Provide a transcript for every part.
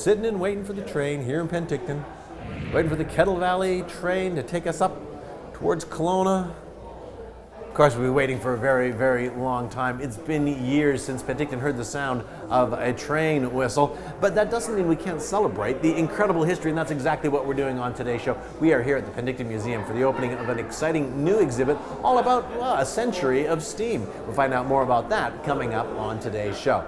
sitting and waiting for the train here in Penticton, waiting for the Kettle Valley train to take us up towards Kelowna. Of course, we've been waiting for a very, very long time. It's been years since Penticton heard the sound of a train whistle, but that doesn't mean we can't celebrate the incredible history, and that's exactly what we're doing on today's show. We are here at the Penticton Museum for the opening of an exciting new exhibit all about, well, a century of steam. We'll find out more about that coming up on today's show.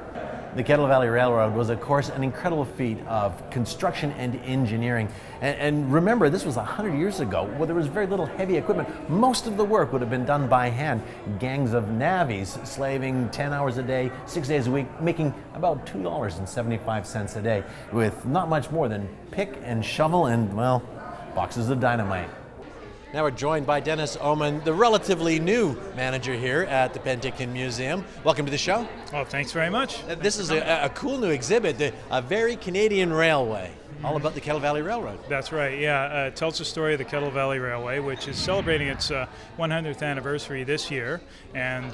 The Kettle Valley Railroad was, of course, an incredible feat of construction and engineering. And remember, this was 100 years ago, where there was very little heavy equipment. Most of the work would have been done by hand. Gangs of navvies slaving 10 hours a day, 6 days a week, making about $2.75 a day, with not much more than pick and shovel and, well, boxes of dynamite. Now we're joined by Dennis Oman, the relatively new manager here at the Penticton Museum. Welcome to the show. Oh, thanks very much. This is a cool new exhibit, a very Canadian railway, all about the Kettle Valley Railroad. That's right, yeah. It tells the story of the Kettle Valley Railway, which is celebrating its 100th anniversary this year. And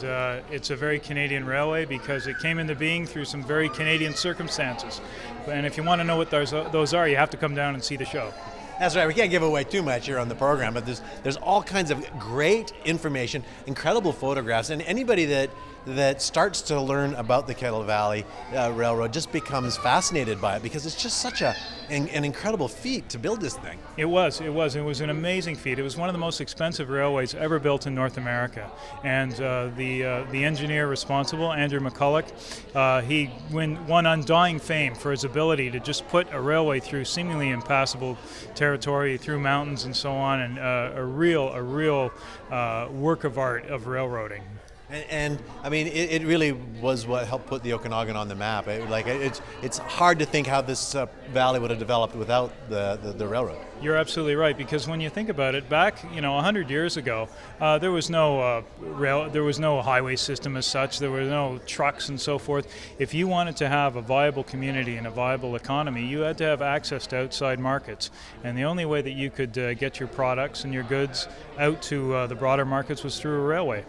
it's a very Canadian railway because it came into being through some very Canadian circumstances. And if you want to know what those are, you have to come down and see the show. That's right. We can't give away too much here on the program, but there's all kinds of great information, incredible photographs, and anybody that starts to learn about the Kettle Valley Railroad just becomes fascinated by it because it's just such an incredible feat to build this thing. It was an amazing feat. It was one of the most expensive railways ever built in North America, and the engineer responsible, Andrew McCulloch, he won undying fame for his ability to just put a railway through seemingly impassable territory, through mountains and so on, and a real work of art of railroading. And I mean, it really was what helped put the Okanagan on the map. It's hard to think how this valley would have developed without the railroad. You're absolutely right, because when you think about it, back 100 years ago, there was no there was no highway system as such. There were no trucks and so forth. If you wanted to have a viable community and a viable economy, you had to have access to outside markets, and the only way that you could get your products and your goods out to the broader markets was through a railway.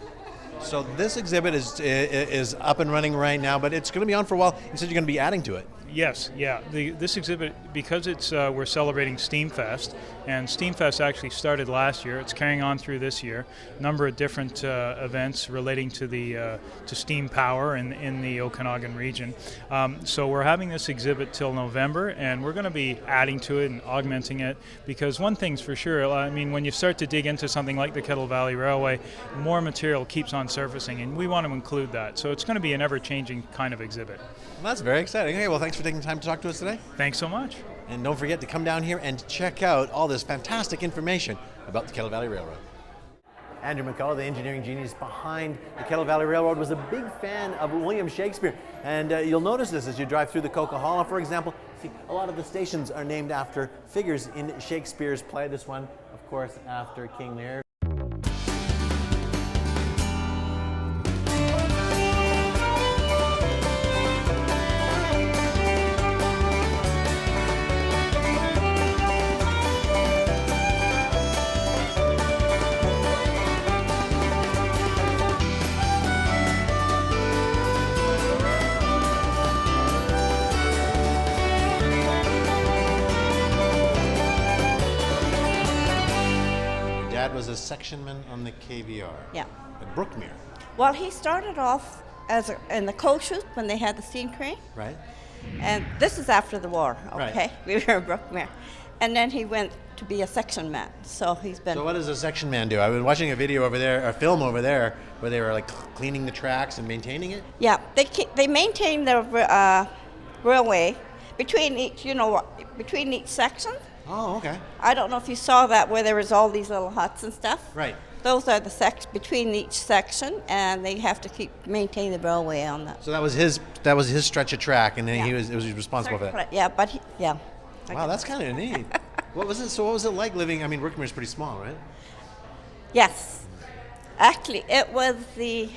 So this exhibit is up and running right now, but it's going to be on for a while. You said you're going to be adding to it. Yes, yeah. This exhibit, because we're celebrating Steamfest, and Steamfest actually started last year. It's carrying on through this year. A number of different events relating to to steam power in the Okanagan region. So we're having this exhibit till November, and we're going to be adding to it and augmenting it, because one thing's for sure. I mean, when you start to dig into something like the Kettle Valley Railway, more material keeps on surfacing, and we want to include that. So it's going to be an ever-changing kind of exhibit. Well, that's very exciting. Okay, well, thanks for taking the time to talk to us today. Thanks so much. And don't forget to come down here and check out all this fantastic information about the Kettle Valley Railroad. Andrew McCulloch, the engineering genius behind the Kettle Valley Railroad, was a big fan of William Shakespeare. And you'll notice this as you drive through the Coquihalla, for example. See, a lot of the stations are named after figures in Shakespeare's play. This one, of course, after King Lear. Dad was a sectionman on the KVR. Yeah. At Brookmere. Well, he started off in the coal chute when they had the steam train. Right. And this is after the war, okay? Right. We were in Brookmere. And then he went to be a section man. So he's been... So what does a section man do? I was watching a video over there, a film over there, where they were like cleaning the tracks and maintaining it? Yeah, they maintain the railway between each section. Oh, okay. I don't know if you saw that, where there was all these little huts and stuff. Right. Those are the between each section, and they have to maintain the railway on that. So that was his stretch of track, and then he was responsible for that. Yeah, Wow, that's kind of neat. What was it like living? I mean, Brookmere's pretty small, right? Yes. Actually, it was the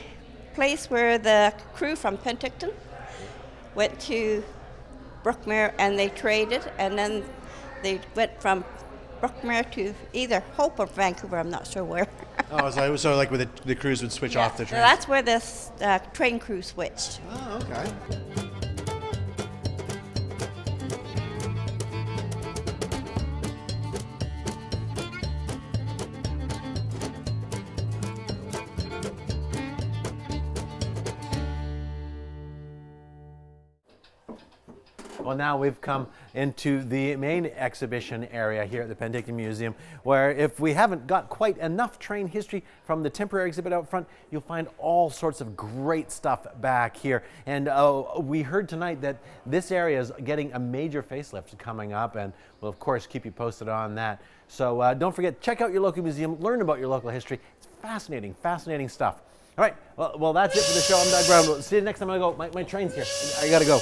place where the crew from Penticton went to Brookmere, and they traded, and then they went from Brookmere to either Hope or Vancouver, I'm not sure where. Oh, so like where the crews would switch off the train? So that's where this train crew switched. Oh, okay. Well, now we've come into the main exhibition area here at the Penticton Museum, where if we haven't got quite enough train history from the temporary exhibit out front, you'll find all sorts of great stuff back here. And we heard tonight that this area is getting a major facelift coming up, and we'll of course keep you posted on that. So don't forget, check out your local museum, learn about your local history. It's fascinating, fascinating stuff. All right, well that's it for the show. I'm Doug Brown. See you next time I go. My train's here. I gotta go.